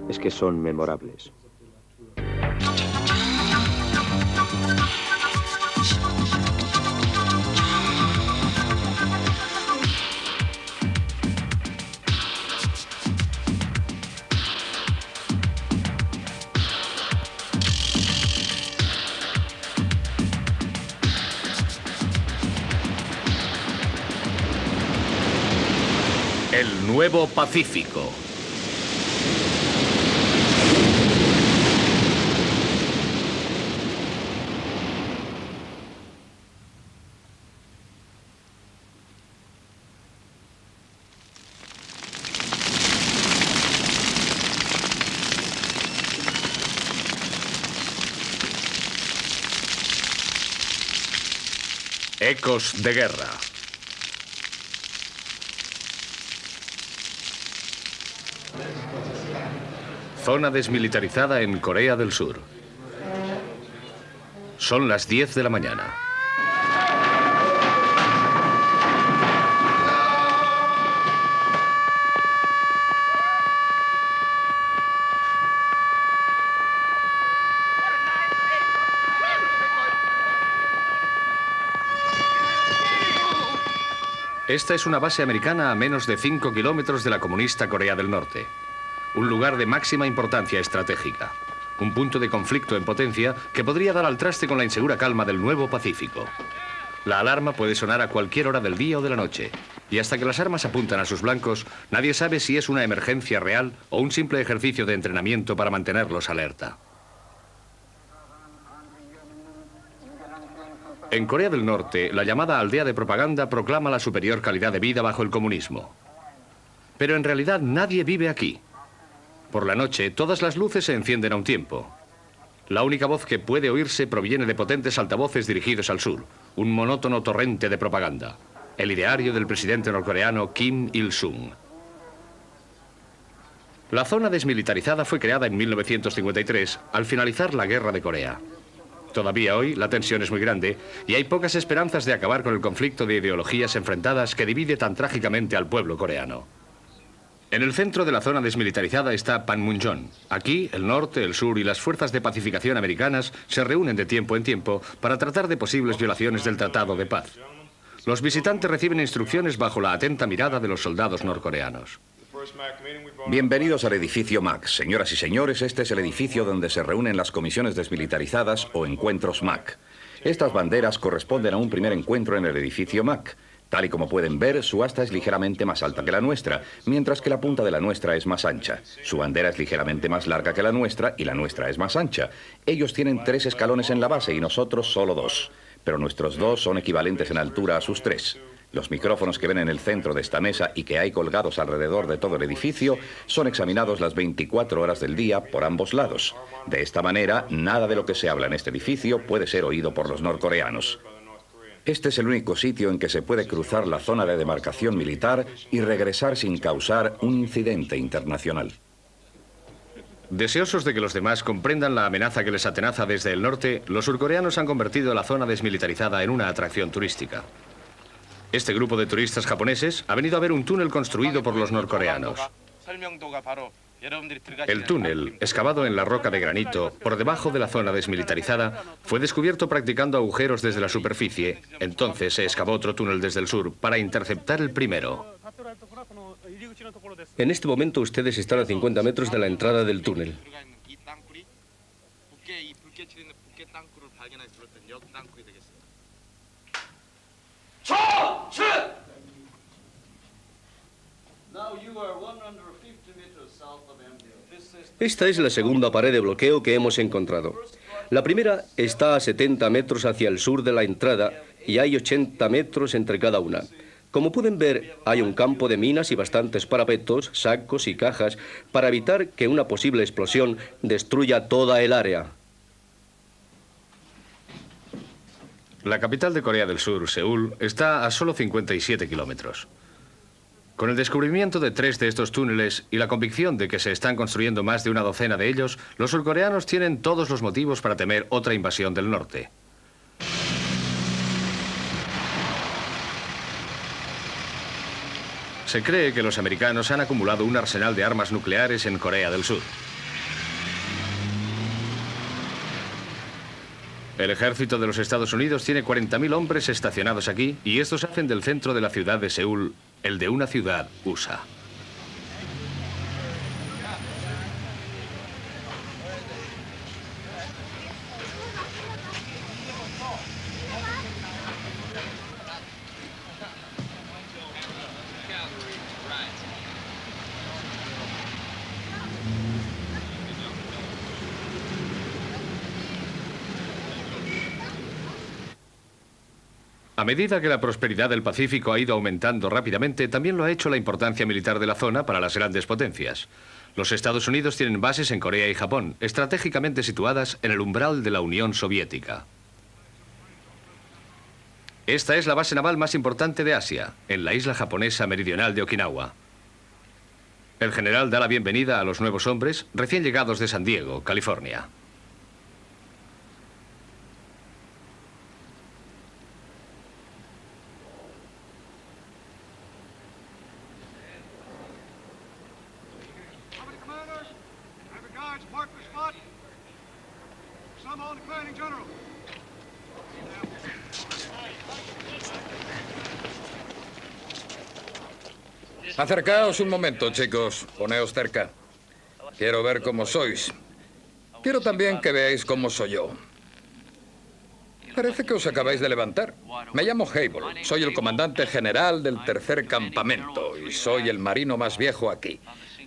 es que son memorables. El nuevo Pacífico. Ecos de guerra. Zona desmilitarizada en Corea del Sur. Son las 10 de la mañana. Esta es una base americana a menos de 5 kilómetros de la comunista Corea del Norte. Un lugar de máxima importancia estratégica. Un punto de conflicto en potencia que podría dar al traste con la insegura calma del nuevo Pacífico. La alarma puede sonar a cualquier hora del día o de la noche. Y hasta que las armas apuntan a sus blancos, nadie sabe si es una emergencia real o un simple ejercicio de entrenamiento para mantenerlos alerta. En Corea del Norte, la llamada aldea de propaganda proclama la superior calidad de vida bajo el comunismo. Pero en realidad nadie vive aquí. Por la noche, todas las luces se encienden a un tiempo. La única voz que puede oírse proviene de potentes altavoces dirigidos al sur, un monótono torrente de propaganda. El ideario del presidente norcoreano Kim Il-sung. La zona desmilitarizada fue creada en 1953, al finalizar la Guerra de Corea. Todavía hoy la tensión es muy grande y hay pocas esperanzas de acabar con el conflicto de ideologías enfrentadas que divide tan trágicamente al pueblo coreano. En el centro de la zona desmilitarizada está Panmunjom. Aquí, el norte, el sur y las fuerzas de pacificación americanas se reúnen de tiempo en tiempo para tratar de posibles violaciones del Tratado de Paz. Los visitantes reciben instrucciones bajo la atenta mirada de los soldados norcoreanos. Bienvenidos al edificio MAC. Señoras y señores, este es el edificio donde se reúnen las comisiones desmilitarizadas o encuentros MAC. Estas banderas corresponden a un primer encuentro en el edificio MAC. Tal y como pueden ver, su asta es ligeramente más alta que la nuestra, mientras que la punta de la nuestra es más ancha. Su bandera es ligeramente más larga que la nuestra y la nuestra es más ancha. Ellos tienen 3 escalones en la base y nosotros solo 2. Pero nuestros 2 son equivalentes en altura a sus 3. Los micrófonos que ven en el centro de esta mesa y que hay colgados alrededor de todo el edificio son examinados las 24 horas del día por ambos lados. De esta manera, nada de lo que se habla en este edificio puede ser oído por los norcoreanos. Este es el único sitio en que se puede cruzar la zona de demarcación militar y regresar sin causar un incidente internacional. Deseosos de que los demás comprendan la amenaza que les atenaza desde el norte, los surcoreanos han convertido la zona desmilitarizada en una atracción turística. Este grupo de turistas japoneses ha venido a ver un túnel construido por los norcoreanos. El túnel, excavado en la roca de granito por debajo de la zona desmilitarizada, fue descubierto practicando agujeros desde la superficie. Entonces se excavó otro túnel desde el sur para interceptar el primero. En este momento ustedes están a 50 metros de la entrada del túnel. Esta es la segunda pared de bloqueo que hemos encontrado. La primera está a 70 metros hacia el sur de la entrada y hay 80 metros entre cada una. Como pueden ver, hay un campo de minas y bastantes parapetos, sacos y cajas para evitar que una posible explosión destruya toda el área. La capital de Corea del Sur, Seúl, está a solo 57 kilómetros. Con el descubrimiento de 3 de estos túneles y la convicción de que se están construyendo más de una docena de ellos, los surcoreanos tienen todos los motivos para temer otra invasión del norte. Se cree que los americanos han acumulado un arsenal de armas nucleares en Corea del Sur. El ejército de los Estados Unidos tiene 40.000 hombres estacionados aquí y estos hacen del centro de la ciudad de Seúl el de una ciudad USA. A medida que la prosperidad del Pacífico ha ido aumentando rápidamente, también lo ha hecho la importancia militar de la zona para las grandes potencias. Los Estados Unidos tienen bases en Corea y Japón, estratégicamente situadas en el umbral de la Unión Soviética. Esta es la base naval más importante de Asia, en la isla japonesa meridional de Okinawa. El general da la bienvenida a los nuevos hombres recién llegados de San Diego, California. Acercaos un momento, chicos. Poneos cerca. Quiero ver cómo sois. Quiero también que veáis cómo soy yo. Parece que os acabáis de levantar. Me llamo Hable. Soy el comandante general del tercer campamento y soy el marino más viejo aquí.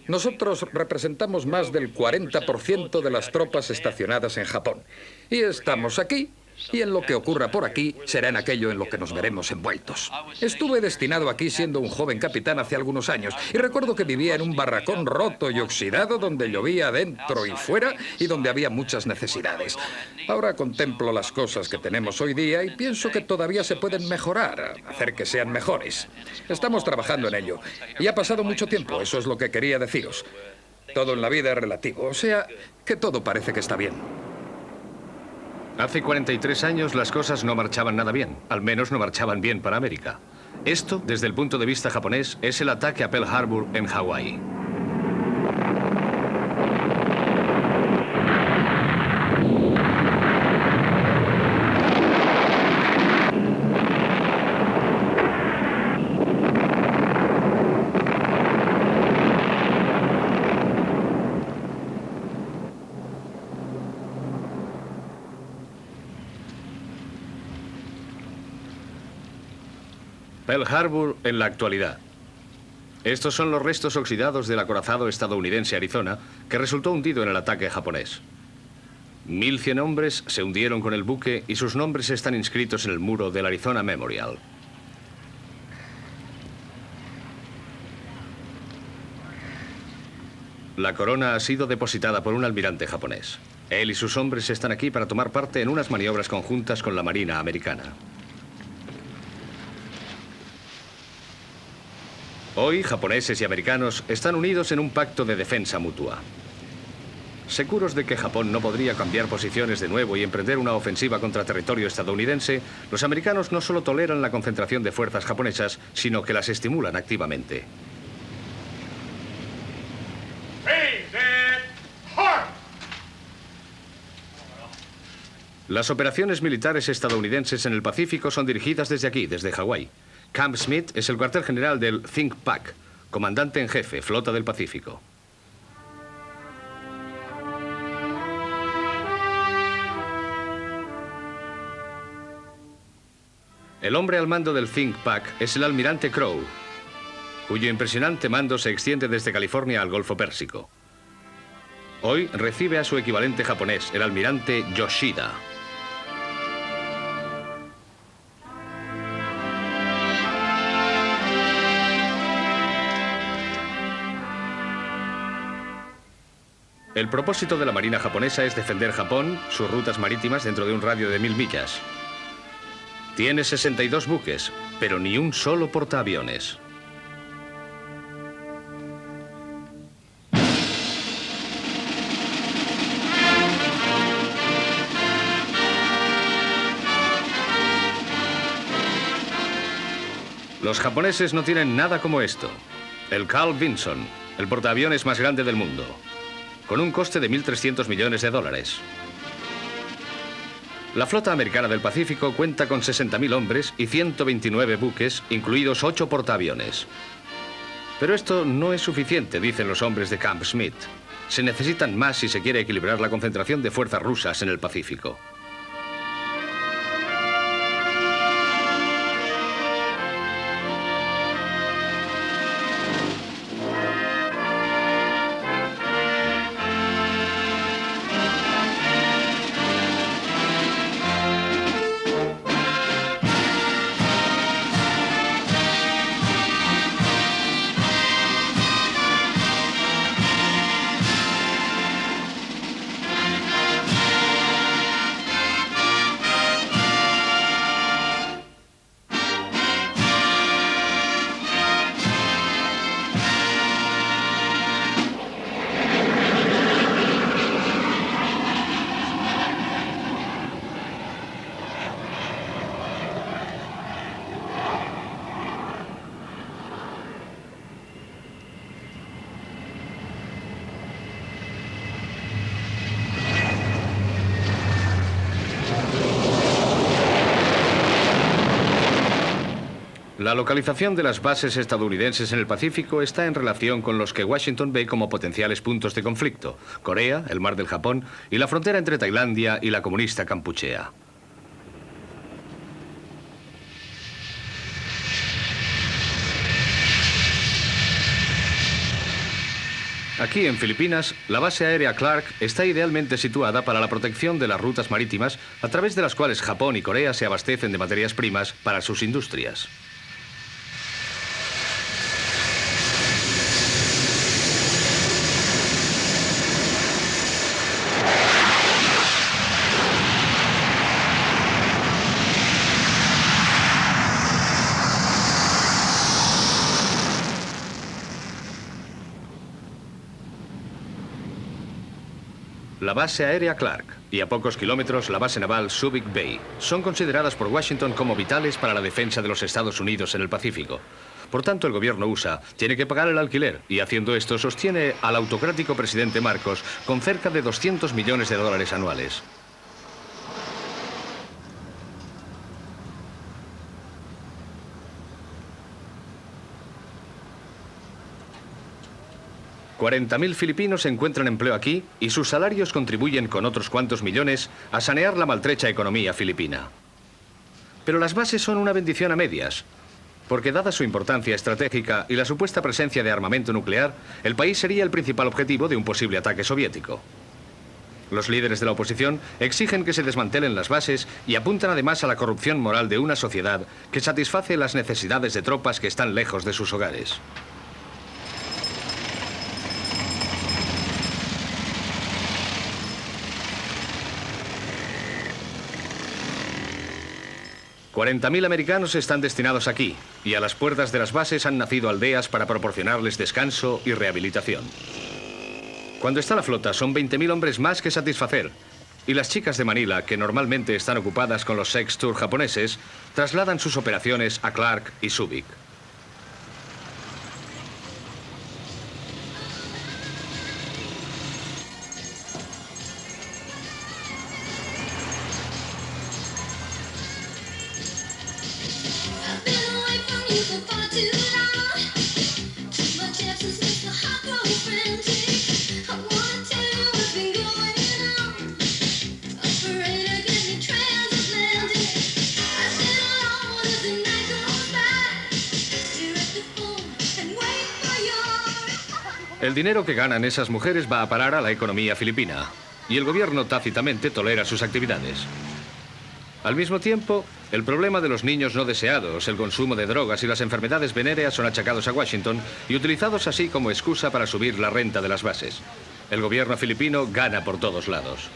Nosotros representamos más del 40% de las tropas estacionadas en Japón. Y estamos aquí. Y en lo que ocurra por aquí, será en aquello en lo que nos veremos envueltos. Estuve destinado aquí siendo un joven capitán hace algunos años, y recuerdo que vivía en un barracón roto y oxidado donde llovía dentro y fuera y donde había muchas necesidades. Ahora contemplo las cosas que tenemos hoy día y pienso que todavía se pueden mejorar, hacer que sean mejores. Estamos trabajando en ello, y ha pasado mucho tiempo, eso es lo que quería deciros. Todo en la vida es relativo, o sea, que todo parece que está bien. Hace 43 años las cosas no marchaban nada bien, al menos no marchaban bien para América. Esto, desde el punto de vista japonés, es el ataque a Pearl Harbor en Hawái. Pearl Harbor en la actualidad. Estos son los restos oxidados del acorazado estadounidense Arizona, que resultó hundido en el ataque japonés. 1.100 hombres se hundieron con el buque y sus nombres están inscritos en el muro del Arizona Memorial. La corona ha sido depositada por un almirante japonés. Él y sus hombres están aquí para tomar parte en unas maniobras conjuntas con la Marina americana. Hoy, japoneses y americanos están unidos en un pacto de defensa mutua. Seguros de que Japón no podría cambiar posiciones de nuevo y emprender una ofensiva contra territorio estadounidense, los americanos no solo toleran la concentración de fuerzas japonesas, sino que las estimulan activamente. Las operaciones militares estadounidenses en el Pacífico son dirigidas desde aquí, desde Hawái. Camp Smith es el cuartel general del Think Pack, comandante en jefe, Flota del Pacífico. El hombre al mando del Think Pack es el almirante Crowe, cuyo impresionante mando se extiende desde California al Golfo Pérsico. Hoy recibe a su equivalente japonés, el almirante Yoshida. El propósito de la Marina japonesa es defender Japón, sus rutas marítimas dentro de un radio de 1000 millas. Tiene 62 buques, pero ni un solo portaaviones. Los japoneses no tienen nada como esto. El Carl Vinson, el portaaviones más grande del mundo, con un coste de $1.300 millones. La flota americana del Pacífico cuenta con 60.000 hombres y 129 buques, incluidos 8 portaaviones. Pero esto no es suficiente, dicen los hombres de Camp Smith. Se necesitan más si se quiere equilibrar la concentración de fuerzas rusas en el Pacífico. La localización de las bases estadounidenses en el Pacífico está en relación con los que Washington ve como potenciales puntos de conflicto: Corea, el Mar del Japón y la frontera entre Tailandia y la comunista Kampuchea. Aquí, en Filipinas, la base aérea Clark está idealmente situada para la protección de las rutas marítimas a través de las cuales Japón y Corea se abastecen de materias primas para sus industrias. La base aérea Clark y a pocos kilómetros la base naval Subic Bay son consideradas por Washington como vitales para la defensa de los Estados Unidos en el Pacífico. Por tanto, el gobierno USA tiene que pagar el alquiler y, haciendo esto, sostiene al autocrático presidente Marcos con cerca de $200 millones anuales. $40.000 filipinos encuentran empleo aquí y sus salarios contribuyen con otros cuantos millones a sanear la maltrecha economía filipina. Pero las bases son una bendición a medias, porque dada su importancia estratégica y la supuesta presencia de armamento nuclear, el país sería el principal objetivo de un posible ataque soviético. Los líderes de la oposición exigen que se desmantelen las bases y apuntan además a la corrupción moral de una sociedad que satisface las necesidades de tropas que están lejos de sus hogares. $40.000 americanos están destinados aquí, y a las puertas de las bases han nacido aldeas para proporcionarles descanso y rehabilitación. Cuando está la flota son 20.000 hombres más que satisfacer, y las chicas de Manila, que normalmente están ocupadas con los sex tour japoneses, trasladan sus operaciones a Clark y Subic. El dinero que ganan esas mujeres va a parar a la economía filipina, y el gobierno tácitamente tolera sus actividades. Al mismo tiempo, el problema de los niños no deseados, el consumo de drogas y las enfermedades venéreas son achacados a Washington y utilizados así como excusa para subir la renta de las bases. El gobierno filipino gana por todos lados.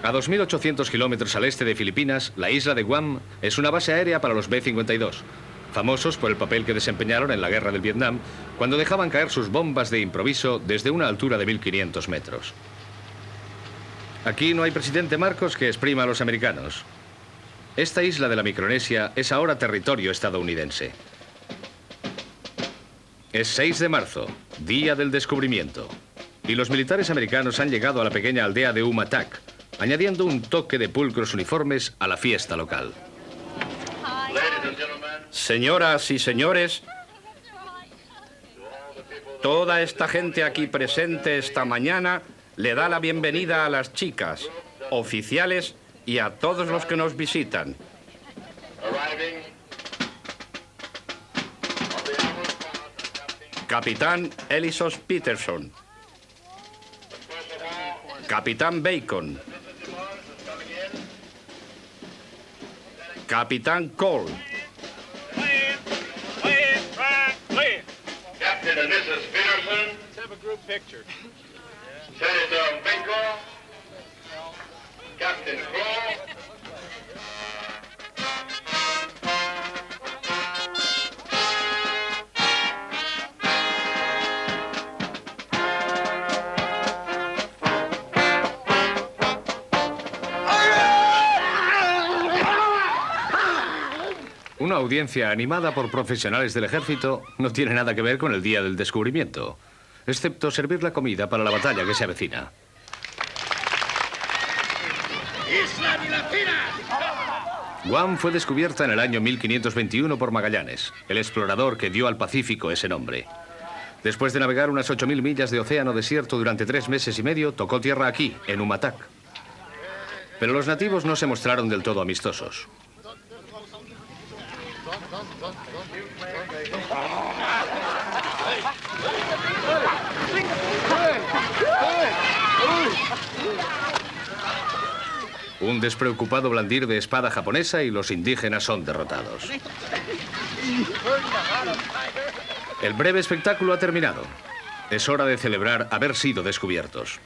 A 2.800 kilómetros al este de Filipinas, la isla de Guam es una base aérea para los B-52, famosos por el papel que desempeñaron en la guerra del Vietnam, cuando dejaban caer sus bombas de improviso desde una altura de 1.500 metros. Aquí no hay presidente Marcos que exprima a los americanos. Esta isla de la Micronesia es ahora territorio estadounidense. Es 6 de marzo, día del descubrimiento. y los militares americanos han llegado a la pequeña aldea de Umatak, añadiendo un toque de pulcros uniformes a la fiesta local. Señoras y señores, toda esta gente aquí presente esta mañana le da la bienvenida a las chicas, oficiales y a todos los que nos visitan. Capitán Elysos Peterson. Capitán Bacon. Capitán Cole. Captain and Mrs. Peterson. Let's have a group picture. Senator Bacon. Captain Cole. Una audiencia animada por profesionales del ejército no tiene nada que ver con el día del descubrimiento, excepto servir la comida para la batalla que se avecina. Guam fue descubierta en el año 1521 por Magallanes, el explorador que dio al Pacífico ese nombre. Después de navegar unas 8.000 millas de océano desierto durante 3 meses y medio, tocó tierra aquí, en Umatak. Pero los nativos no se mostraron del todo amistosos. Un despreocupado blandir de espada japonesa y los indígenas son derrotados. El breve espectáculo ha terminado. Es hora de celebrar haber sido descubiertos.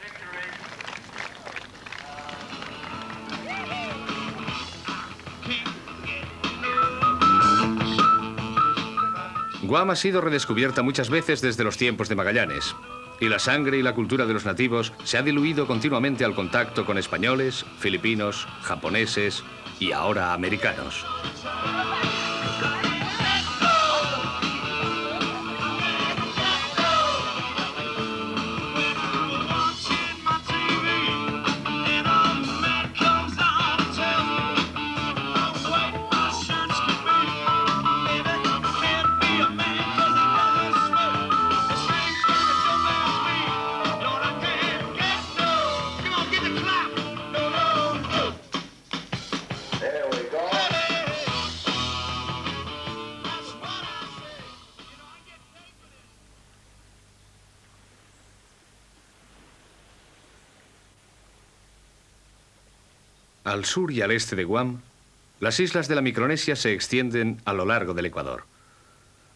Guam ha sido redescubierta muchas veces desde los tiempos de Magallanes. Y la sangre y la cultura de los nativos se ha diluido continuamente al contacto con españoles, filipinos, japoneses y ahora americanos. Al sur y al este de Guam, las islas de la Micronesia se extienden a lo largo del Ecuador.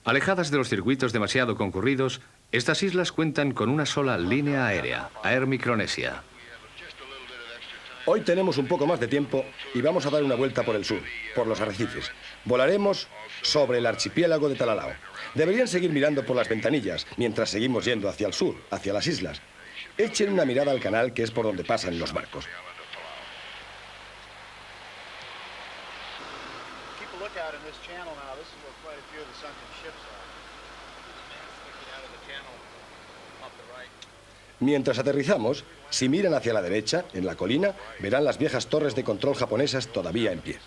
Alejadas de los circuitos demasiado concurridos, estas islas cuentan con una sola línea aérea, Air Micronesia. Hoy tenemos un poco más de tiempo y vamos a dar una vuelta por el sur, por los arrecifes. Volaremos sobre el archipiélago de Talalao. Deberían seguir mirando por las ventanillas mientras seguimos yendo hacia el sur, hacia las islas. Echen una mirada al canal, que es por donde pasan los barcos. Mientras aterrizamos, si miran hacia la derecha, en la colina, verán las viejas torres de control japonesas todavía en pie.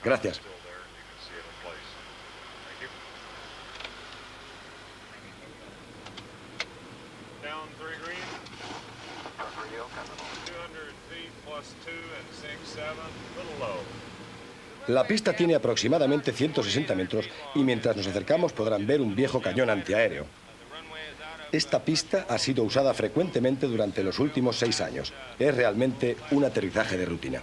Gracias. La pista tiene aproximadamente 160 metros y mientras nos acercamos podrán ver un viejo cañón antiaéreo. Esta pista ha sido usada frecuentemente durante los últimos 6 años. Es realmente un aterrizaje de rutina.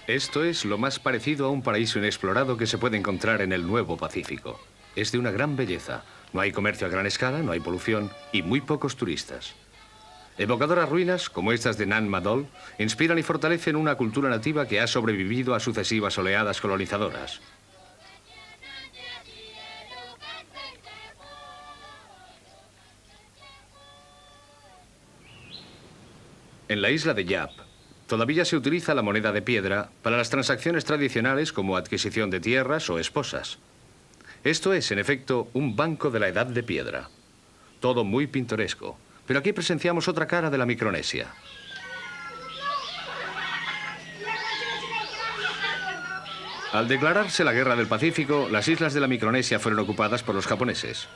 Esto es lo más parecido a un paraíso inexplorado que se puede encontrar en el Nuevo Pacífico. Es de una gran belleza. No hay comercio a gran escala, no hay polución y muy pocos turistas. Evocadoras ruinas, como estas de Nan Madol, inspiran y fortalecen una cultura nativa que ha sobrevivido a sucesivas oleadas colonizadoras. En la isla de Yap, todavía se utiliza la moneda de piedra para las transacciones tradicionales como adquisición de tierras o esposas. Esto es, en efecto, un banco de la edad de piedra. Todo muy pintoresco. Pero aquí presenciamos otra cara de la Micronesia. Al declararse la Guerra del Pacífico, las islas de la Micronesia fueron ocupadas por los japoneses.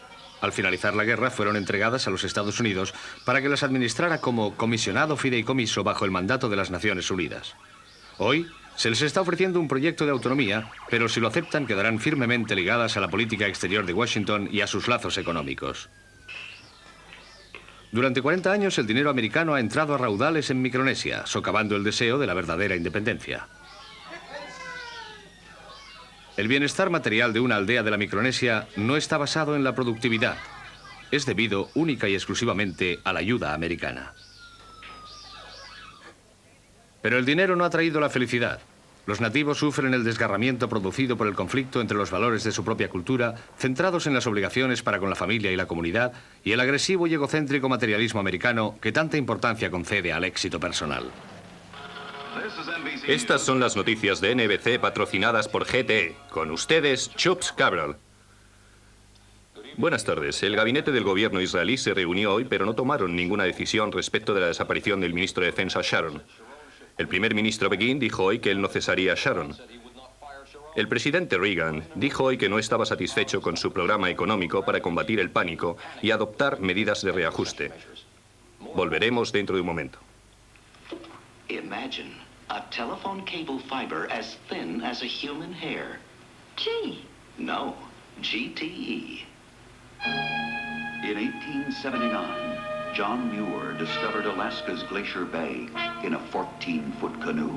Al finalizar la guerra, fueron entregadas a los Estados Unidos para que las administrara como comisionado fideicomiso bajo el mandato de las Naciones Unidas. Hoy se les está ofreciendo un proyecto de autonomía, pero si lo aceptan quedarán firmemente ligadas a la política exterior de Washington y a sus lazos económicos. Durante 40 años el dinero americano ha entrado a raudales en Micronesia, socavando el deseo de la verdadera independencia. El bienestar material de una aldea de la Micronesia no está basado en la productividad. Es debido única y exclusivamente a la ayuda americana. Pero el dinero no ha traído la felicidad. Los nativos sufren el desgarramiento producido por el conflicto entre los valores de su propia cultura, centrados en las obligaciones para con la familia y la comunidad, y el agresivo y egocéntrico materialismo americano que tanta importancia concede al éxito personal. Estas son las noticias de NBC patrocinadas por GTE. Con ustedes, Chubbs Cabral. Buenas tardes. El gabinete del gobierno israelí se reunió hoy, pero no tomaron ninguna decisión respecto de la desaparición del ministro de Defensa Sharon. El primer ministro Begin dijo hoy que él no cesaría a Sharon. El presidente Reagan dijo hoy que no estaba satisfecho con su programa económico para combatir el pánico y adoptar medidas de reajuste. Volveremos dentro de un momento. Imagine a telephone cable fiber as thin as a human hair. G. No, GTE. In 1879, John Muir discovered Alaska's Glacier Bay in a 14-foot canoe.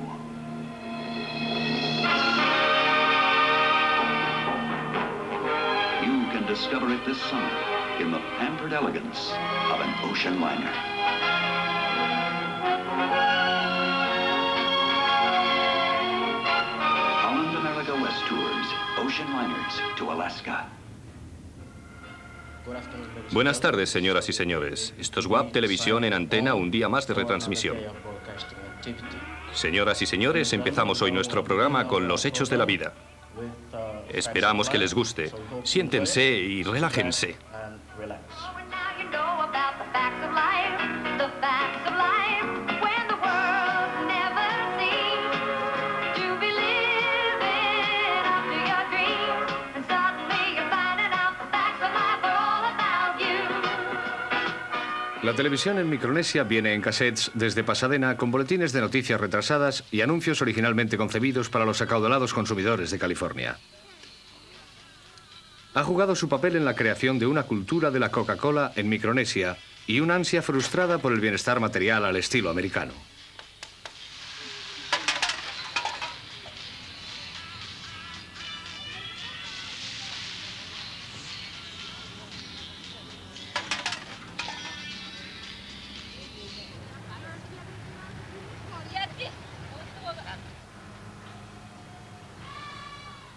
You can discover it this summer in the pampered elegance of an ocean liner. Holland America West Tours, ocean liners to Alaska. Buenas tardes, señoras y señores. Esto es WAP Televisión en antena, un día más de retransmisión. Señoras y señores, empezamos hoy nuestro programa con los hechos de la vida. Esperamos que les guste. Siéntense y relájense. La televisión en Micronesia viene en cassettes desde Pasadena con boletines de noticias retrasadas y anuncios originalmente concebidos para los acaudalados consumidores de California. Ha jugado su papel en la creación de una cultura de la Coca-Cola en Micronesia y una ansia frustrada por el bienestar material al estilo americano.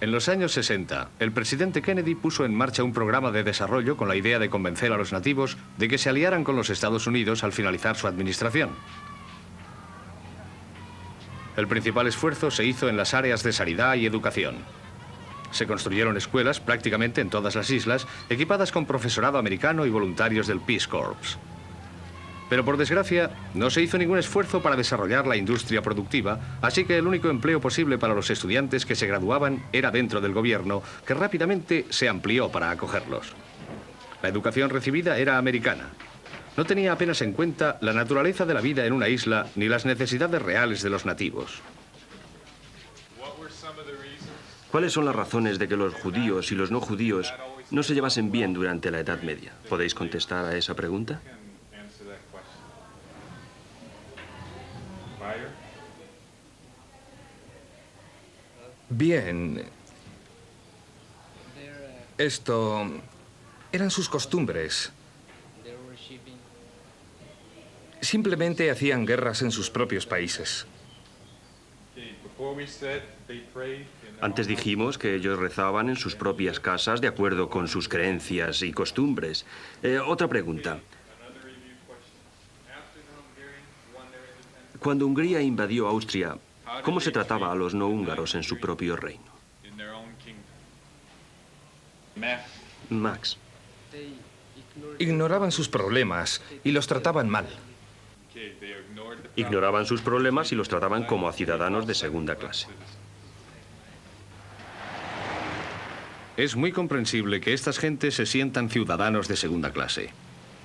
En los años 60, el presidente Kennedy puso en marcha un programa de desarrollo con la idea de convencer a los nativos de que se aliaran con los Estados Unidos al finalizar su administración. El principal esfuerzo se hizo en las áreas de sanidad y educación. Se construyeron escuelas prácticamente en todas las islas, equipadas con profesorado americano y voluntarios del Peace Corps. Pero por desgracia, no se hizo ningún esfuerzo para desarrollar la industria productiva, así que el único empleo posible para los estudiantes que se graduaban era dentro del gobierno, que rápidamente se amplió para acogerlos. La educación recibida era americana. No tenía apenas en cuenta la naturaleza de la vida en una isla ni las necesidades reales de los nativos. ¿Cuáles son las razones de que los judíos y los no judíos no se llevasen bien durante la Edad Media? ¿Podéis contestar a esa pregunta? Bien. Esto... eran sus costumbres. Simplemente hacían guerras en sus propios países. Antes dijimos que ellos rezaban en sus propias casas de acuerdo con sus creencias y costumbres. Otra pregunta. Cuando Hungría invadió Austria, ¿cómo se trataba a los no húngaros en su propio reino? Max. Ignoraban sus problemas y los trataban mal. Ignoraban sus problemas y los trataban como a ciudadanos de segunda clase. Es muy comprensible que estas gentes se sientan ciudadanos de segunda clase.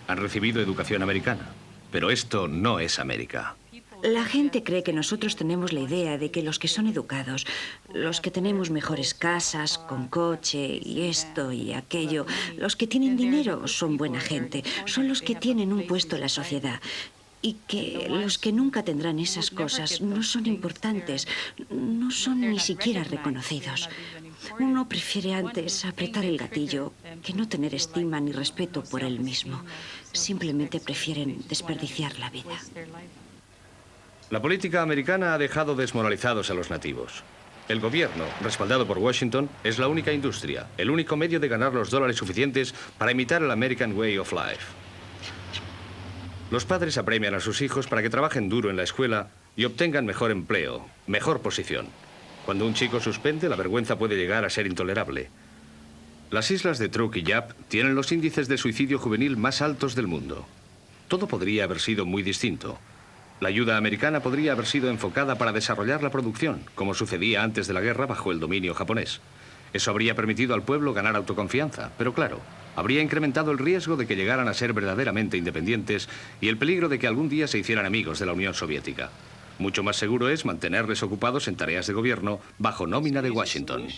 Han recibido educación americana, pero esto no es América. La gente cree que nosotros tenemos la idea de que los que son educados, los que tenemos mejores casas, con coche y esto y aquello, los que tienen dinero son buena gente, son los que tienen un puesto en la sociedad. Y que los que nunca tendrán esas cosas no son importantes, no son ni siquiera reconocidos. Uno prefiere antes apretar el gatillo que no tener estima ni respeto por él mismo. Simplemente prefieren desperdiciar la vida. La política americana ha dejado desmoralizados a los nativos. El gobierno, respaldado por Washington, es la única industria, el único medio de ganar los dólares suficientes para imitar el American Way of Life. Los padres apremian a sus hijos para que trabajen duro en la escuela y obtengan mejor empleo, mejor posición. Cuando un chico suspende, la vergüenza puede llegar a ser intolerable. Las islas de Truk y Yap tienen los índices de suicidio juvenil más altos del mundo. Todo podría haber sido muy distinto. La ayuda americana podría haber sido enfocada para desarrollar la producción, como sucedía antes de la guerra bajo el dominio japonés. Eso habría permitido al pueblo ganar autoconfianza, pero claro, habría incrementado el riesgo de que llegaran a ser verdaderamente independientes y el peligro de que algún día se hicieran amigos de la Unión Soviética. Mucho más seguro es mantenerles ocupados en tareas de gobierno bajo nómina de Washington.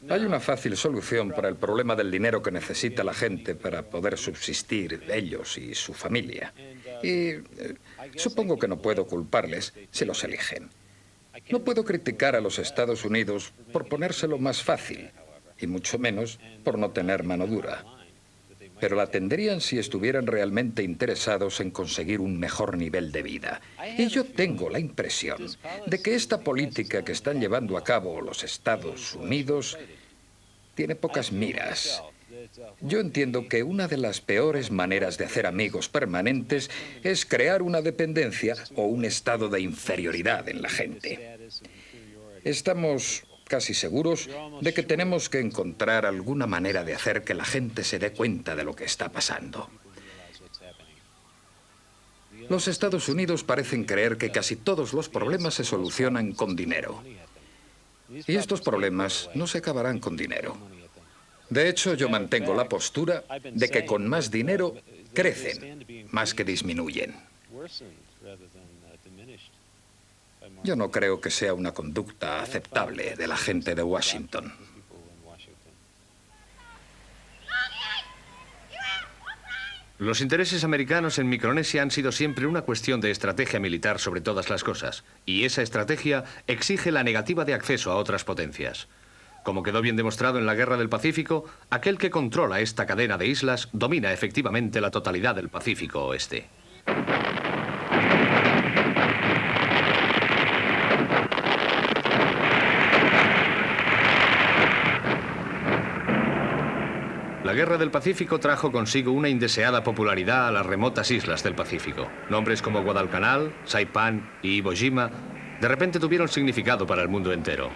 Hay una fácil solución para el problema del dinero que necesita la gente para poder subsistir ellos y su familia. Y supongo que no puedo culparles si los eligen. No puedo criticar a los Estados Unidos por ponérselo más fácil, y mucho menos por no tener mano dura. Pero la tendrían si estuvieran realmente interesados en conseguir un mejor nivel de vida. Y yo tengo la impresión de que esta política que están llevando a cabo los Estados Unidos tiene pocas miras. Yo entiendo que una de las peores maneras de hacer amigos permanentes es crear una dependencia o un estado de inferioridad en la gente. Estamos casi seguros de que tenemos que encontrar alguna manera de hacer que la gente se dé cuenta de lo que está pasando. Los Estados Unidos parecen creer que casi todos los problemas se solucionan con dinero. Y estos problemas no se acabarán con dinero. De hecho, yo mantengo la postura de que con más dinero crecen, más que disminuyen. Yo no creo que sea una conducta aceptable de la gente de Washington. Los intereses americanos en Micronesia han sido siempre una cuestión de estrategia militar sobre todas las cosas, y esa estrategia exige la negativa de acceso a otras potencias. Como quedó bien demostrado en la Guerra del Pacífico, aquel que controla esta cadena de islas domina efectivamente la totalidad del Pacífico Oeste. La Guerra del Pacífico trajo consigo una indeseada popularidad a las remotas islas del Pacífico. Nombres como Guadalcanal, Saipán y Iwo Jima de repente tuvieron significado para el mundo entero.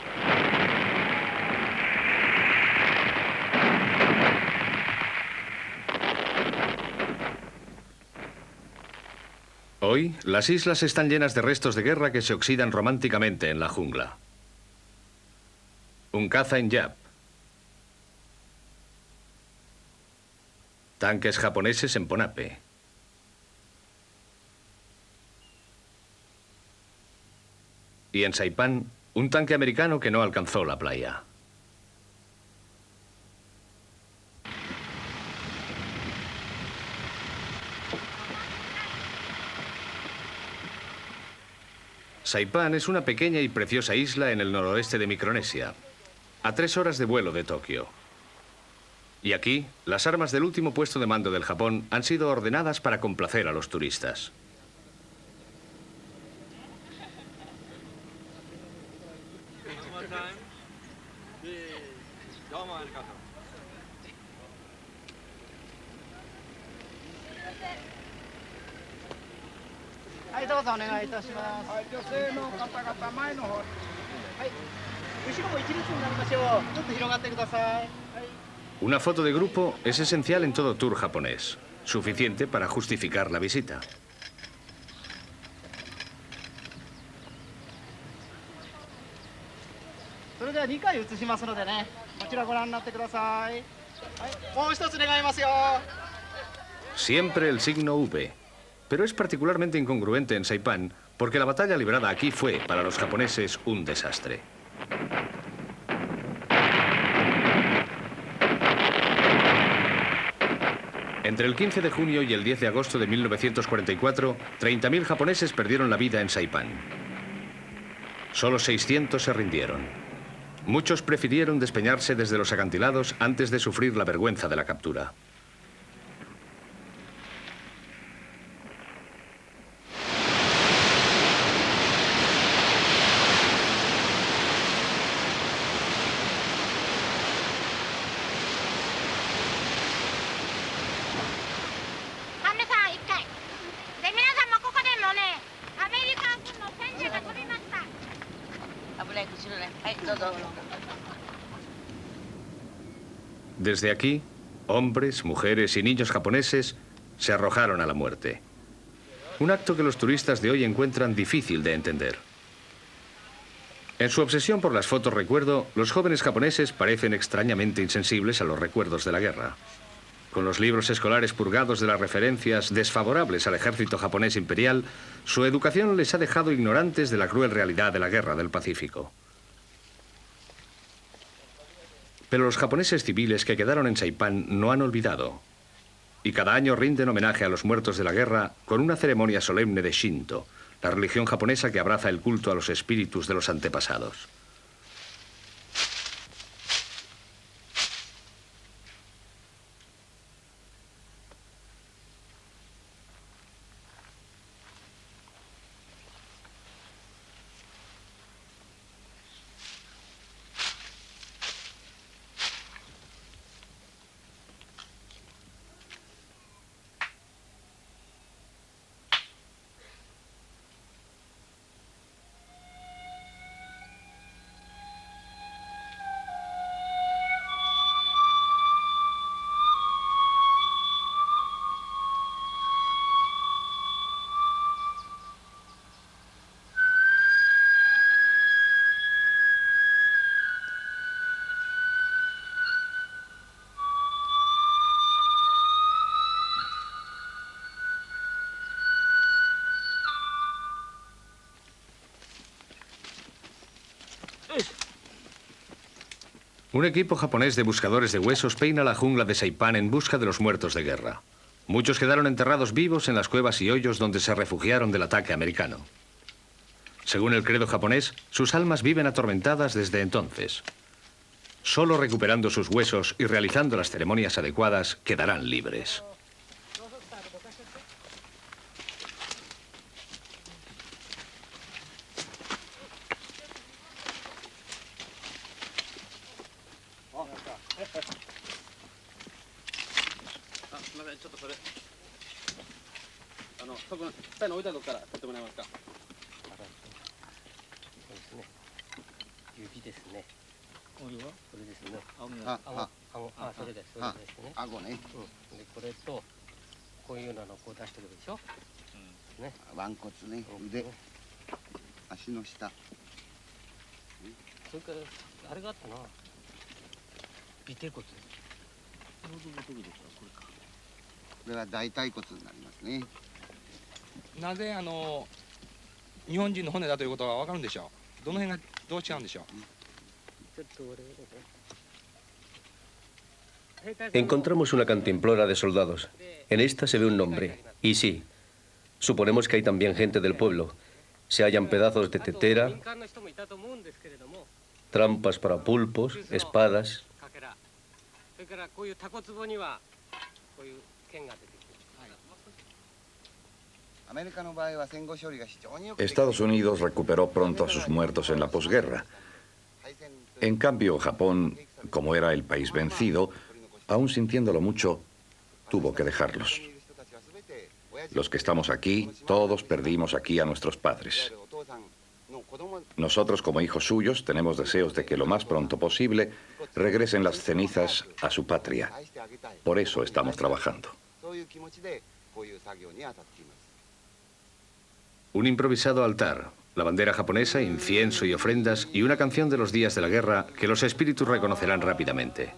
Hoy, las islas están llenas de restos de guerra que se oxidan románticamente en la jungla. Un caza en Yap. Tanques japoneses en Ponape. Y en Saipán, un tanque americano que no alcanzó la playa. Saipan es una pequeña y preciosa isla en el noroeste de Micronesia, a 3 horas de vuelo de Tokio. Y aquí, las armas del último puesto de mando del Japón han sido ordenadas para complacer a los turistas. Una foto de grupo es esencial en todo tour japonés, suficiente para justificar la visita. Siempre el signo V, pero es particularmente incongruente en Saipan porque la batalla librada aquí fue, para los japoneses, un desastre. Entre el 15 de junio y el 10 de agosto de 1944, 30.000 japoneses perdieron la vida en Saipan. Solo 600 se rindieron. Muchos prefirieron despeñarse desde los acantilados antes de sufrir la vergüenza de la captura. Desde aquí, hombres, mujeres y niños japoneses se arrojaron a la muerte. Un acto que los turistas de hoy encuentran difícil de entender. En su obsesión por las fotos recuerdo, los jóvenes japoneses parecen extrañamente insensibles a los recuerdos de la guerra. Con los libros escolares purgados de las referencias desfavorables al ejército japonés imperial, su educación les ha dejado ignorantes de la cruel realidad de la guerra del Pacífico. Pero los japoneses civiles que quedaron en Saipan no han olvidado. Y cada año rinden homenaje a los muertos de la guerra con una ceremonia solemne de Shinto, la religión japonesa que abraza el culto a los espíritus de los antepasados. Un equipo japonés de buscadores de huesos peina la jungla de Saipan en busca de los muertos de guerra. Muchos quedaron enterrados vivos en las cuevas y hoyos donde se refugiaron del ataque americano. Según el credo japonés, sus almas viven atormentadas desde entonces. Solo recuperando sus huesos y realizando las ceremonias adecuadas quedarán libres. Encontramos una cantimplora de soldados. En esta se ve un nombre. Y sí, suponemos que hay también gente del pueblo. Se hallan pedazos de tetera, trampas para pulpos, espadas. Estados Unidos recuperó pronto a sus muertos en la posguerra. En cambio, Japón, como era el país vencido, aún sintiéndolo mucho, tuvo que dejarlos. Los que estamos aquí, todos perdimos aquí a nuestros padres. Nosotros, como hijos suyos, tenemos deseos de que lo más pronto posible regresen las cenizas a su patria. Por eso estamos trabajando. Un improvisado altar, la bandera japonesa, incienso y ofrendas y una canción de los días de la guerra que los espíritus reconocerán rápidamente.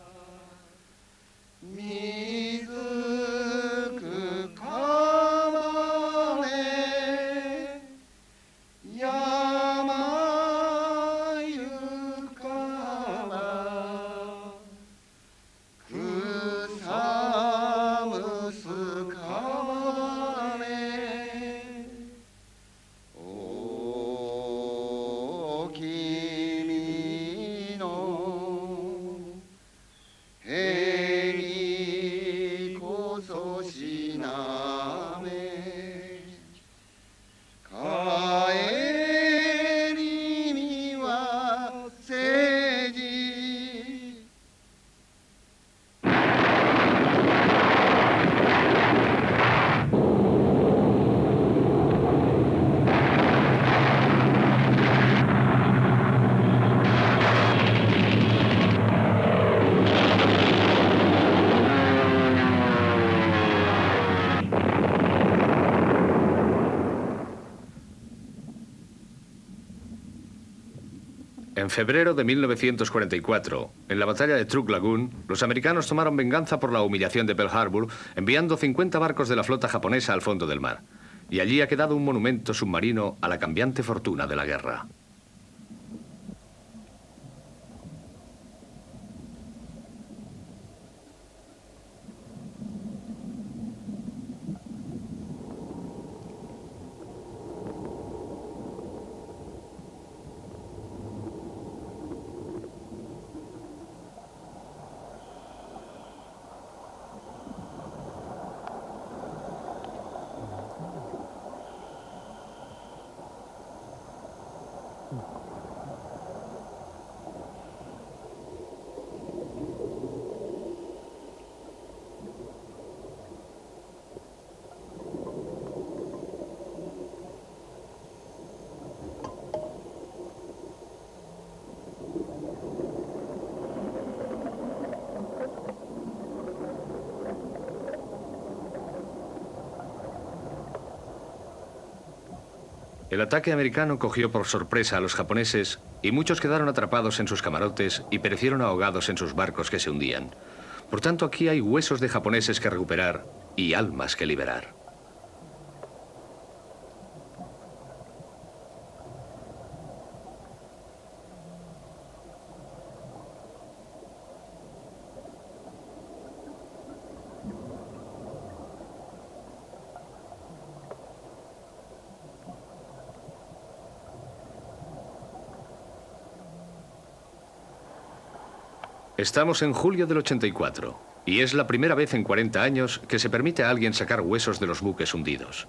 En febrero de 1944, en la batalla de Truk Lagoon, los americanos tomaron venganza por la humillación de Pearl Harbor, enviando 50 barcos de la flota japonesa al fondo del mar. Y allí ha quedado un monumento submarino a la cambiante fortuna de la guerra. El ataque americano cogió por sorpresa a los japoneses y muchos quedaron atrapados en sus camarotes y perecieron ahogados en sus barcos que se hundían. Por tanto, aquí hay huesos de japoneses que recuperar y almas que liberar. Estamos en julio del 84 y es la primera vez en 40 años que se permite a alguien sacar huesos de los buques hundidos.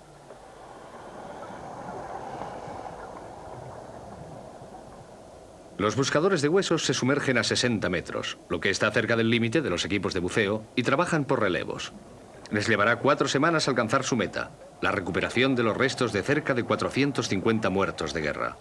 Los buscadores de huesos se sumergen a 60 metros, lo que está cerca del límite de los equipos de buceo, y trabajan por relevos. Les llevará 4 semanas alcanzar su meta, la recuperación de los restos de cerca de 450 muertos de guerra.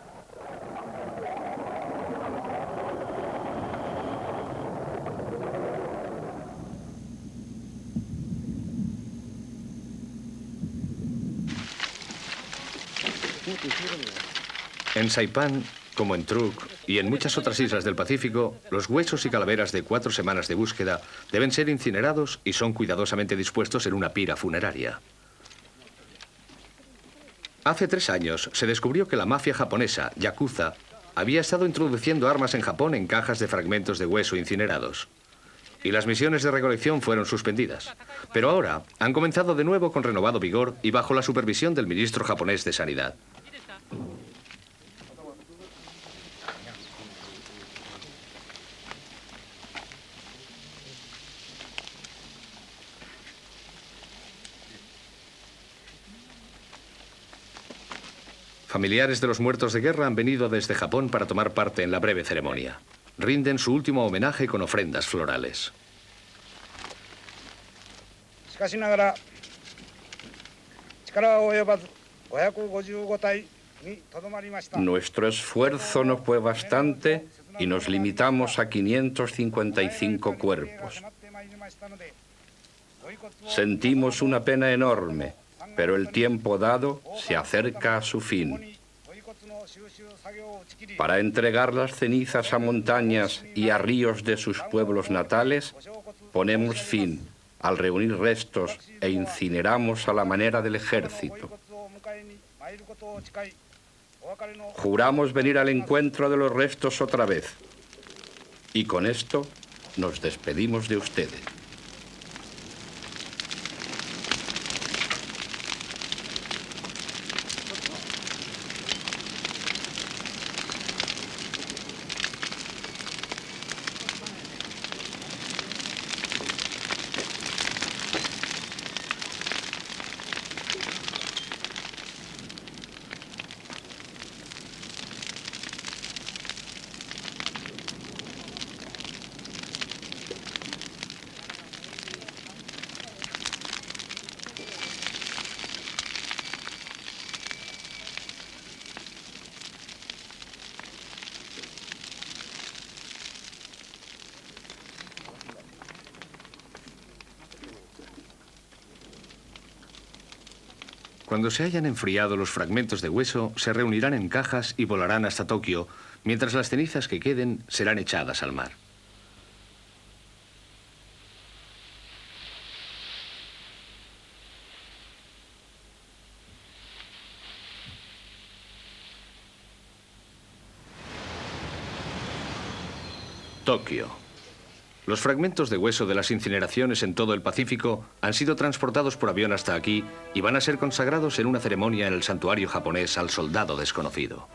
En Saipán, como en Truk y en muchas otras islas del Pacífico, los huesos y calaveras de 4 semanas de búsqueda deben ser incinerados y son cuidadosamente dispuestos en una pira funeraria. Hace 3 años se descubrió que la mafia japonesa, Yakuza, había estado introduciendo armas en Japón en cajas de fragmentos de hueso incinerados. Y las misiones de recolección fueron suspendidas. Pero ahora han comenzado de nuevo con renovado vigor y bajo la supervisión del ministro japonés de Sanidad. Familiares de los muertos de guerra han venido desde Japón para tomar parte en la breve ceremonia. Rinden su último homenaje con ofrendas florales. Nuestro esfuerzo no fue bastante y nos limitamos a 555 cuerpos. Sentimos una pena enorme, pero el tiempo dado se acerca a su fin. Para entregar las cenizas a montañas y a ríos de sus pueblos natales, ponemos fin al reunir restos e incineramos a la manera del ejército. Juramos venir al encuentro de los restos otra vez. Y con esto nos despedimos de ustedes. Cuando se hayan enfriado los fragmentos de hueso, se reunirán en cajas y volarán hasta Tokio, mientras las cenizas que queden serán echadas al mar. Tokio. Los fragmentos de hueso de las incineraciones en todo el Pacífico han sido transportados por avión hasta aquí y van a ser consagrados en una ceremonia en el santuario japonés al soldado desconocido.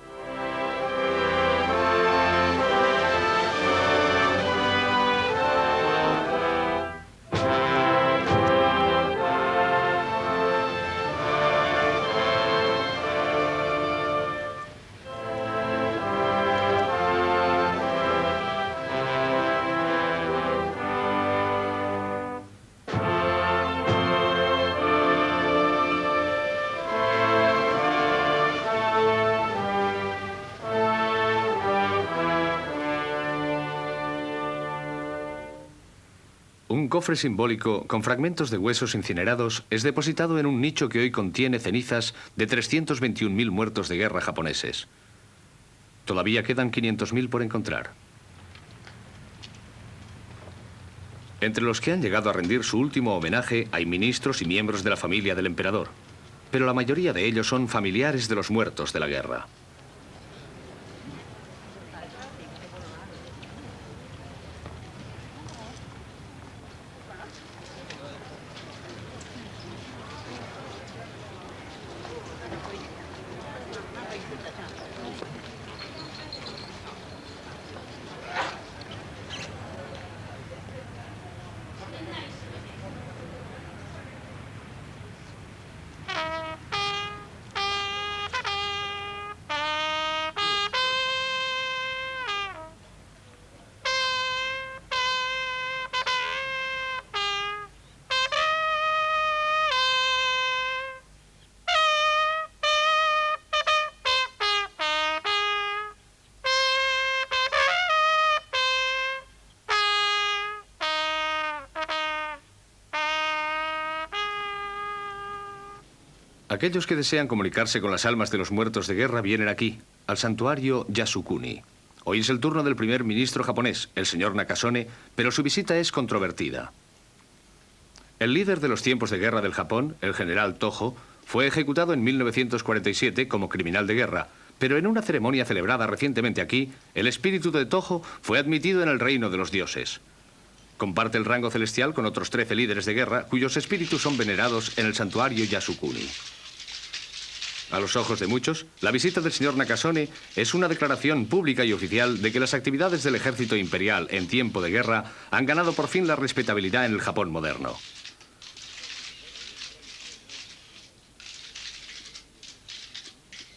Un cofre simbólico con fragmentos de huesos incinerados es depositado en un nicho que hoy contiene cenizas de 321.000 muertos de guerra japoneses. Todavía quedan 500.000 por encontrar. Entre los que han llegado a rendir su último homenaje hay ministros y miembros de la familia del emperador, pero la mayoría de ellos son familiares de los muertos de la guerra. Aquellos que desean comunicarse con las almas de los muertos de guerra vienen aquí, al santuario Yasukuni. Hoy es el turno del primer ministro japonés, el señor Nakasone, pero su visita es controvertida. El líder de los tiempos de guerra del Japón, el general Toho, fue ejecutado en 1947 como criminal de guerra, pero en una ceremonia celebrada recientemente aquí, el espíritu de Toho fue admitido en el reino de los dioses. Comparte el rango celestial con otros 13 líderes de guerra, cuyos espíritus son venerados en el santuario Yasukuni. A los ojos de muchos, la visita del señor Nakasone es una declaración pública y oficial de que las actividades del ejército imperial en tiempo de guerra han ganado por fin la respetabilidad en el Japón moderno.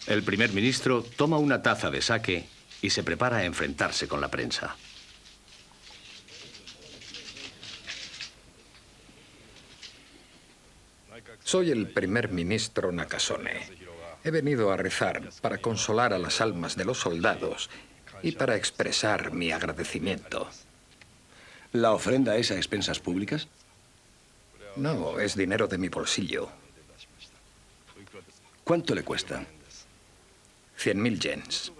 El primer ministro toma una taza de sake y se prepara a enfrentarse con la prensa. Soy el primer ministro Nakasone. He venido a rezar para consolar a las almas de los soldados y para expresar mi agradecimiento. ¿La ofrenda es a expensas públicas? No, es dinero de mi bolsillo. ¿Cuánto le cuesta? 100.000 yens.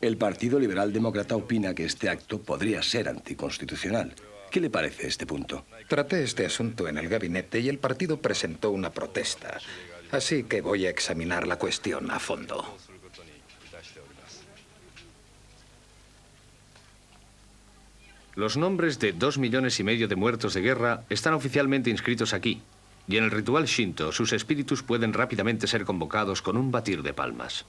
El Partido Liberal Demócrata opina que este acto podría ser anticonstitucional. ¿Qué le parece este punto? Traté este asunto en el gabinete y el partido presentó una protesta. Así que voy a examinar la cuestión a fondo. Los nombres de 2,5 millones de muertos de guerra están oficialmente inscritos aquí. Y en el ritual Shinto, sus espíritus pueden rápidamente ser convocados con un batir de palmas.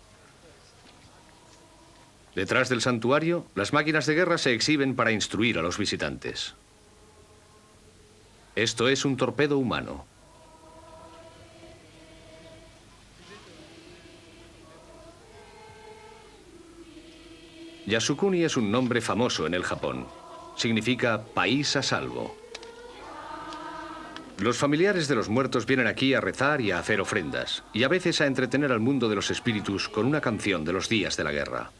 Detrás del santuario, las máquinas de guerra se exhiben para instruir a los visitantes. Esto es un torpedo humano. Yasukuni es un nombre famoso en el Japón. Significa país a salvo. Los familiares de los muertos vienen aquí a rezar y a hacer ofrendas, y a veces a entretener al mundo de los espíritus con una canción de los días de la guerra.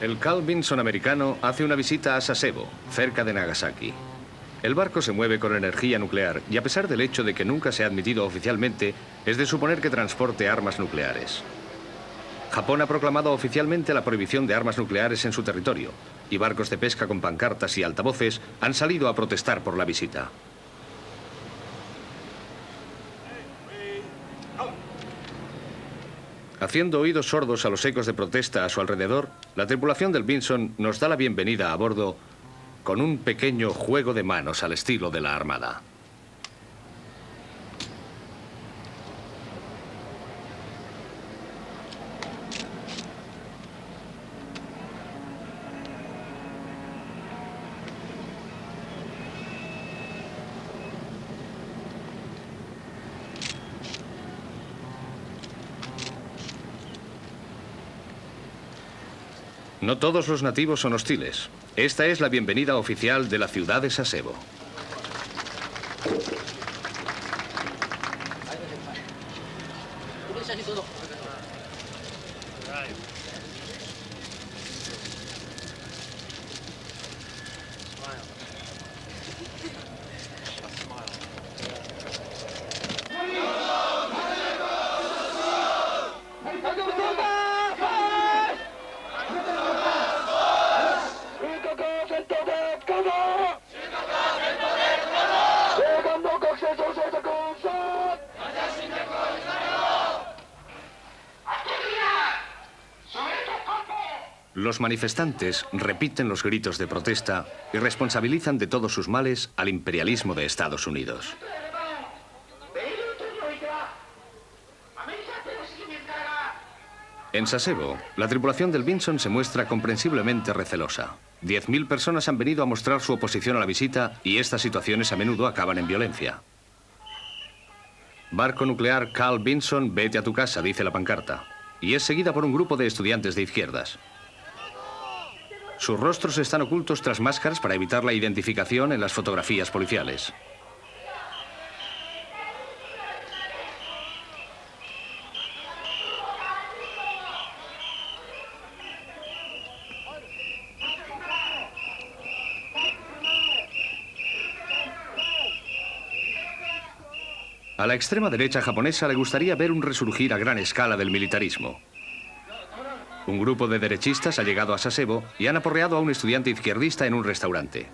El Carl Vinson americano hace una visita a Sasebo, cerca de Nagasaki. El barco se mueve con energía nuclear y a pesar del hecho de que nunca se ha admitido oficialmente, es de suponer que transporte armas nucleares. Japón ha proclamado oficialmente la prohibición de armas nucleares en su territorio y barcos de pesca con pancartas y altavoces han salido a protestar por la visita. Haciendo oídos sordos a los ecos de protesta a su alrededor, la tripulación del Vinson nos da la bienvenida a bordo con un pequeño juego de manos al estilo de la Armada. No todos los nativos son hostiles. Esta es la bienvenida oficial de la ciudad de Sasebo. Los manifestantes repiten los gritos de protesta y responsabilizan de todos sus males al imperialismo de Estados Unidos. En Sasebo, la tripulación del Vinson se muestra comprensiblemente recelosa. 10.000 personas han venido a mostrar su oposición a la visita y estas situaciones a menudo acaban en violencia. Barco nuclear Carl Vinson, vete a tu casa, dice la pancarta. Y es seguida por un grupo de estudiantes de izquierdas. Sus rostros están ocultos tras máscaras para evitar la identificación en las fotografías policiales. A la extrema derecha japonesa le gustaría ver un resurgir a gran escala del militarismo. Un grupo de derechistas ha llegado a Sasebo y han aporreado a un estudiante izquierdista en un restaurante.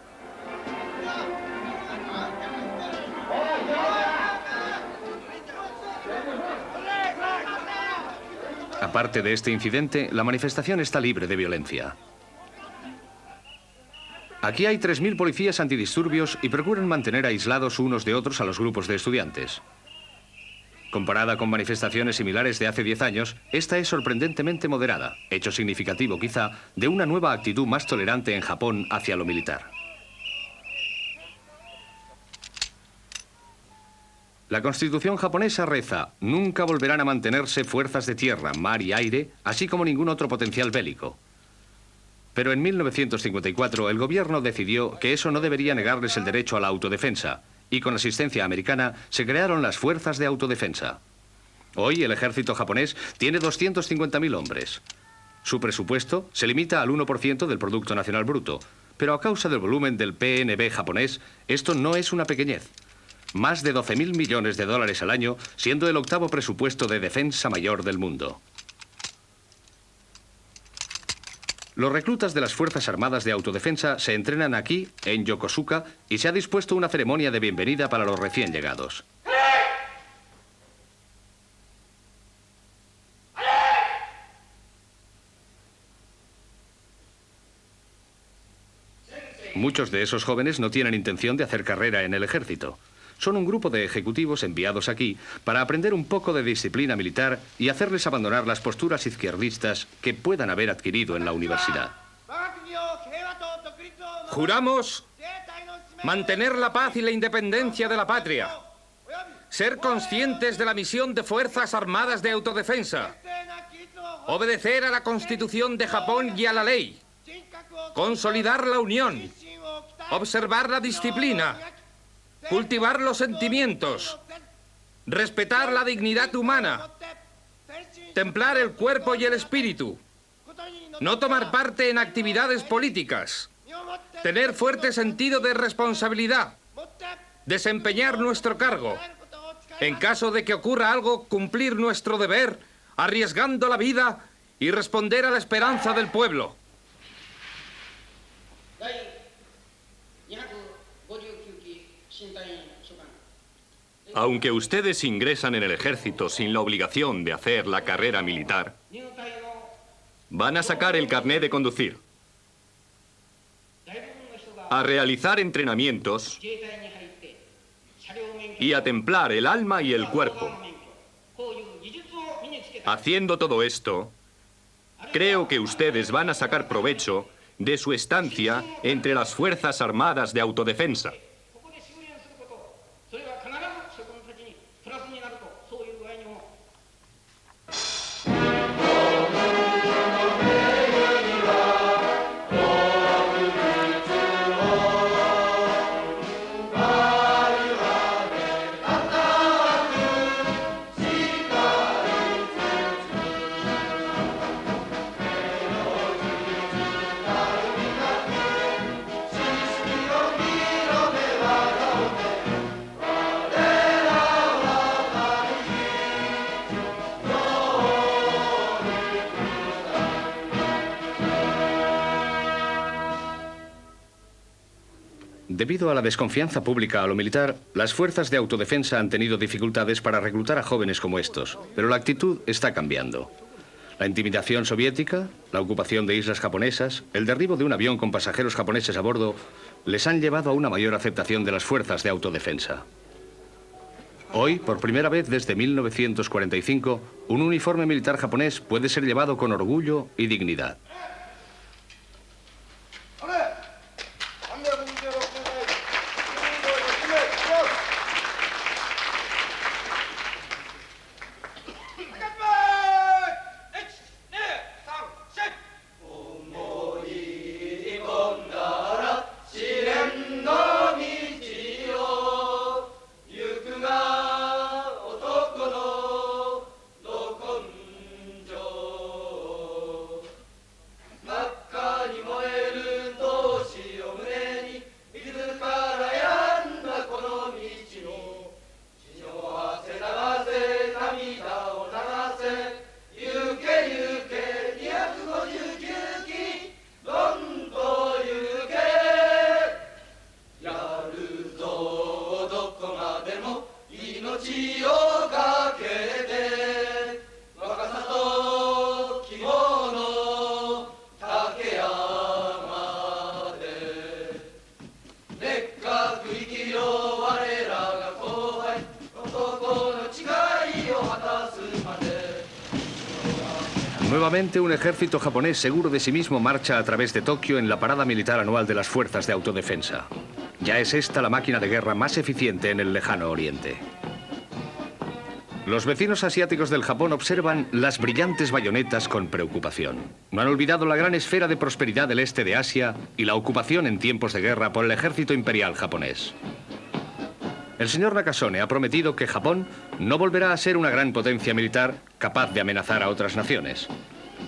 Aparte de este incidente, la manifestación está libre de violencia. Aquí hay 3.000 policías antidisturbios y procuran mantener aislados unos de otros a los grupos de estudiantes. Comparada con manifestaciones similares de hace 10 años, esta es sorprendentemente moderada, hecho significativo quizá de una nueva actitud más tolerante en Japón hacia lo militar. La Constitución japonesa reza: nunca volverán a mantenerse fuerzas de tierra, mar y aire, así como ningún otro potencial bélico. Pero en 1954 el gobierno decidió que eso no debería negarles el derecho a la autodefensa, y con asistencia americana se crearon las fuerzas de autodefensa. Hoy el ejército japonés tiene 250.000 hombres. Su presupuesto se limita al 1% del Producto Nacional Bruto, pero a causa del volumen del PNB japonés, esto no es una pequeñez. Más de 12.000 millones de dólares al año, siendo el octavo presupuesto de defensa mayor del mundo. Los reclutas de las Fuerzas Armadas de Autodefensa se entrenan aquí, en Yokosuka, y se ha dispuesto una ceremonia de bienvenida para los recién llegados. Muchos de esos jóvenes no tienen intención de hacer carrera en el ejército. Son un grupo de ejecutivos enviados aquí para aprender un poco de disciplina militar y hacerles abandonar las posturas izquierdistas que puedan haber adquirido en la universidad. Juramos mantener la paz y la independencia de la patria, ser conscientes de la misión de Fuerzas Armadas de Autodefensa, obedecer a la Constitución de Japón y a la ley, consolidar la unión, observar la disciplina, cultivar los sentimientos, respetar la dignidad humana, templar el cuerpo y el espíritu, no tomar parte en actividades políticas, tener fuerte sentido de responsabilidad, desempeñar nuestro cargo, en caso de que ocurra algo, cumplir nuestro deber, arriesgando la vida y responder a la esperanza del pueblo. Aunque ustedes ingresan en el ejército sin la obligación de hacer la carrera militar, van a sacar el carné de conducir, a realizar entrenamientos y a templar el alma y el cuerpo. Haciendo todo esto, creo que ustedes van a sacar provecho de su estancia entre las Fuerzas Armadas de Autodefensa. Debido a la desconfianza pública a lo militar, las fuerzas de autodefensa han tenido dificultades para reclutar a jóvenes como estos, pero la actitud está cambiando. La intimidación soviética, la ocupación de islas japonesas, el derribo de un avión con pasajeros japoneses a bordo, les han llevado a una mayor aceptación de las fuerzas de autodefensa. Hoy, por primera vez desde 1945, un uniforme militar japonés puede ser llevado con orgullo y dignidad. Nuevamente, un ejército japonés seguro de sí mismo marcha a través de Tokio en la parada militar anual de las fuerzas de autodefensa. Ya es esta la máquina de guerra más eficiente en el lejano oriente. Los vecinos asiáticos del Japón observan las brillantes bayonetas con preocupación. No han olvidado la gran esfera de prosperidad del este de Asia y la ocupación en tiempos de guerra por el ejército imperial japonés. El señor Nakasone ha prometido que Japón no volverá a ser una gran potencia militar capaz de amenazar a otras naciones.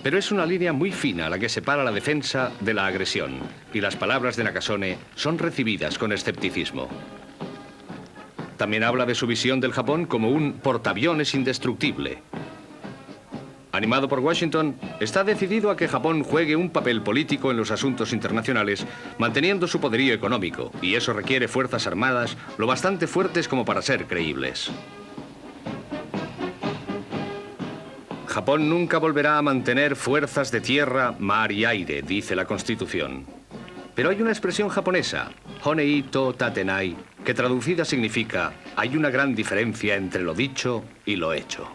Pero es una línea muy fina la que separa la defensa de la agresión, y las palabras de Nakasone son recibidas con escepticismo. También habla de su visión del Japón como un portaaviones indestructible. Animado por Washington, está decidido a que Japón juegue un papel político en los asuntos internacionales, manteniendo su poderío económico, y eso requiere fuerzas armadas lo bastante fuertes como para ser creíbles. Japón nunca volverá a mantener fuerzas de tierra, mar y aire, dice la Constitución. Pero hay una expresión japonesa, honei to tatenai, que traducida significa: hay una gran diferencia entre lo dicho y lo hecho.